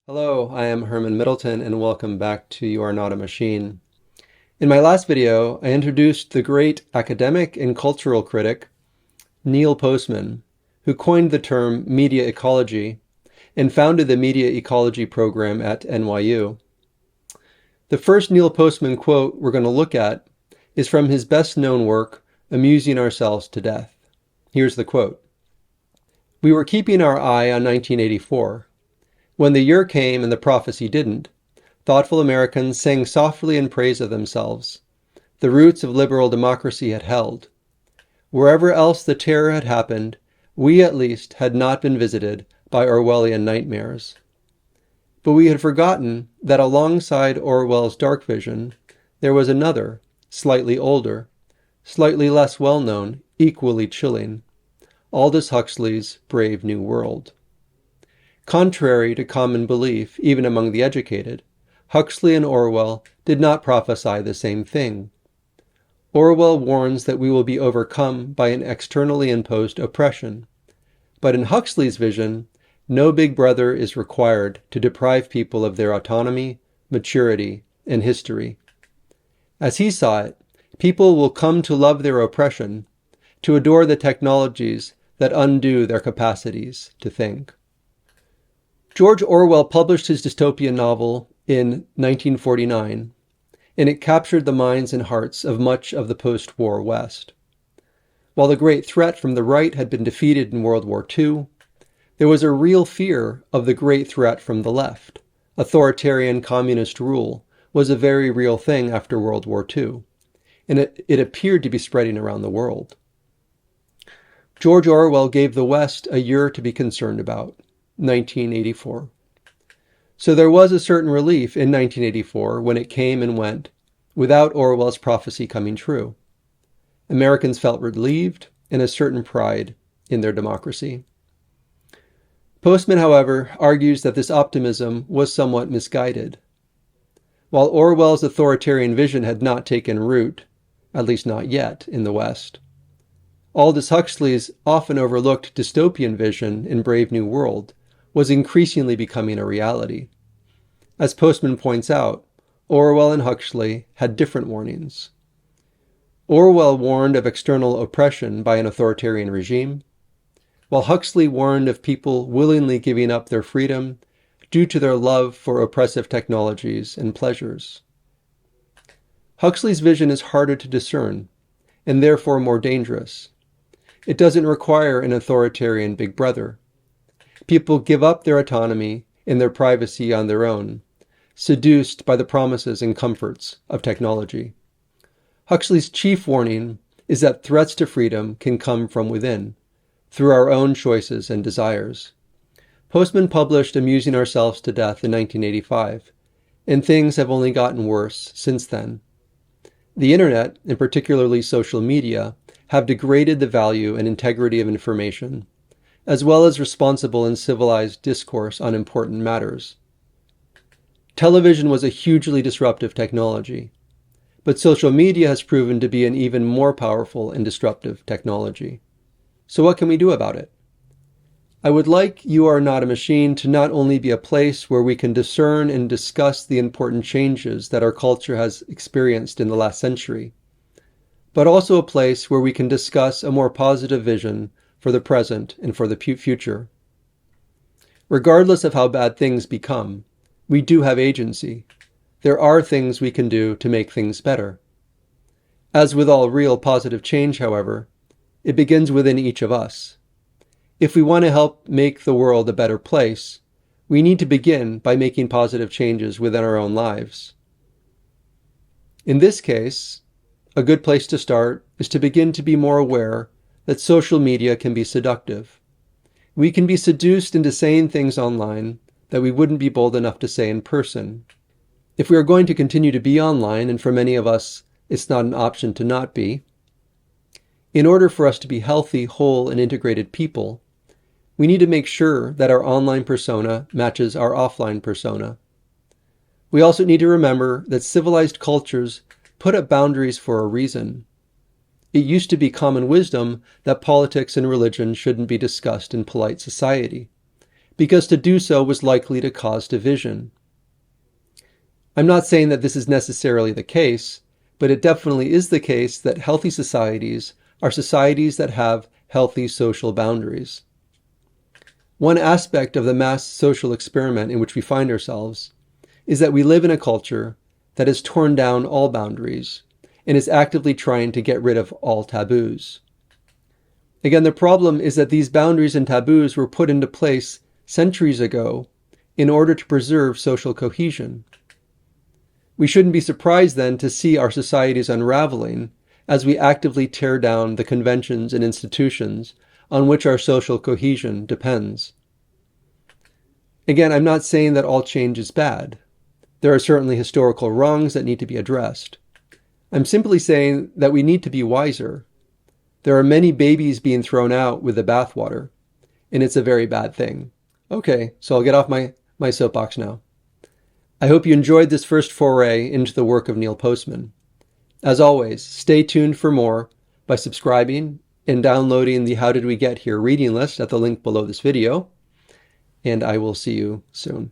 Hello, I am Herman Middleton and welcome back to You Are Not a Machine. In my last video, I introduced the great academic and cultural critic, Neil Postman, who coined the term media ecology and founded the media ecology program at NYU. The first Neil Postman quote we're going to look at is from his best-known work, Amusing Ourselves to Death. Here's the quote. "We were keeping our eye on 1984. When the year came and the prophecy didn't, thoughtful Americans sang softly in praise of themselves. The roots of liberal democracy had held. Wherever else the terror had happened, we at least had not been visited by Orwellian nightmares. But we had forgotten that alongside Orwell's dark vision, there was another, slightly older, slightly less well-known, equally chilling, Aldous Huxley's Brave New World. Contrary to common belief, even among the educated, Huxley and Orwell did not prophesy the same thing. Orwell warns that we will be overcome by an externally imposed oppression. But in Huxley's vision, no big brother is required to deprive people of their autonomy, maturity, and history. As he saw it, people will come to love their oppression, to adore the technologies that undo their capacities to think." George Orwell published his dystopian novel in 1949, and it captured the minds and hearts of much of the post-war West. While the great threat from the right had been defeated in World War II, there was a real fear of the great threat from the left. Authoritarian communist rule was a very real thing after World War II, and it appeared to be spreading around the world. George Orwell gave the West a year to be concerned about, 1984. So there was a certain relief in 1984 when it came and went, without Orwell's prophecy coming true. Americans felt relieved and a certain pride in their democracy. Postman, however, argues that this optimism was somewhat misguided. While Orwell's authoritarian vision had not taken root, at least not yet, in the West, Aldous Huxley's often overlooked dystopian vision in Brave New World was increasingly becoming a reality. As Postman points out, Orwell and Huxley had different warnings. Orwell warned of external oppression by an authoritarian regime, while Huxley warned of people willingly giving up their freedom due to their love for oppressive technologies and pleasures. Huxley's vision is harder to discern, and therefore more dangerous. It doesn't require an authoritarian big brother. People give up their autonomy and their privacy on their own, seduced by the promises and comforts of technology. Huxley's chief warning is that threats to freedom can come from within, through our own choices and desires. Postman published Amusing Ourselves to Death in 1985, and things have only gotten worse since then. The internet, and particularly social media, have degraded the value and integrity of information, as well as responsible and civilized discourse on important matters. Television was a hugely disruptive technology, but social media has proven to be an even more powerful and disruptive technology. So what can we do about it? I would like You Are Not a Machine to not only be a place where we can discern and discuss the important changes that our culture has experienced in the last century, but also a place where we can discuss a more positive vision for the present and for the future. Regardless of how bad things become, we do have agency. There are things we can do to make things better. As with all real positive change, however, it begins within each of us. If we want to help make the world a better place, we need to begin by making positive changes within our own lives. In this case, a good place to start is to begin to be more aware that social media can be seductive. We can be seduced into saying things online that we wouldn't be bold enough to say in person. If we are going to continue to be online, and for many of us it's not an option to not be, in order for us to be healthy, whole, and integrated people, we need to make sure that our online persona matches our offline persona. We also need to remember that civilized cultures put up boundaries for a reason. It used to be common wisdom that politics and religion shouldn't be discussed in polite society. because to do so was likely to cause division. I'm not saying that this is necessarily the case, but it definitely is the case that healthy societies are societies that have healthy social boundaries. One aspect of the mass social experiment in which we find ourselves is that we live in a culture that has torn down all boundaries and is actively trying to get rid of all taboos. Again, the problem is that these boundaries and taboos were put into place centuries ago in order to preserve social cohesion. We shouldn't be surprised then to see our societies unraveling as we actively tear down the conventions and institutions on which our social cohesion depends. Again, I'm not saying that all change is bad. There are certainly historical wrongs that need to be addressed. I'm simply saying that we need to be wiser. There are many babies being thrown out with the bathwater, and it's a very bad thing. Okay, so I'll get off my soapbox now. I hope you enjoyed this first foray into the work of Neil Postman. As always, stay tuned for more by subscribing and downloading the How Did We Get Here reading list at the link below this video, and I will see you soon.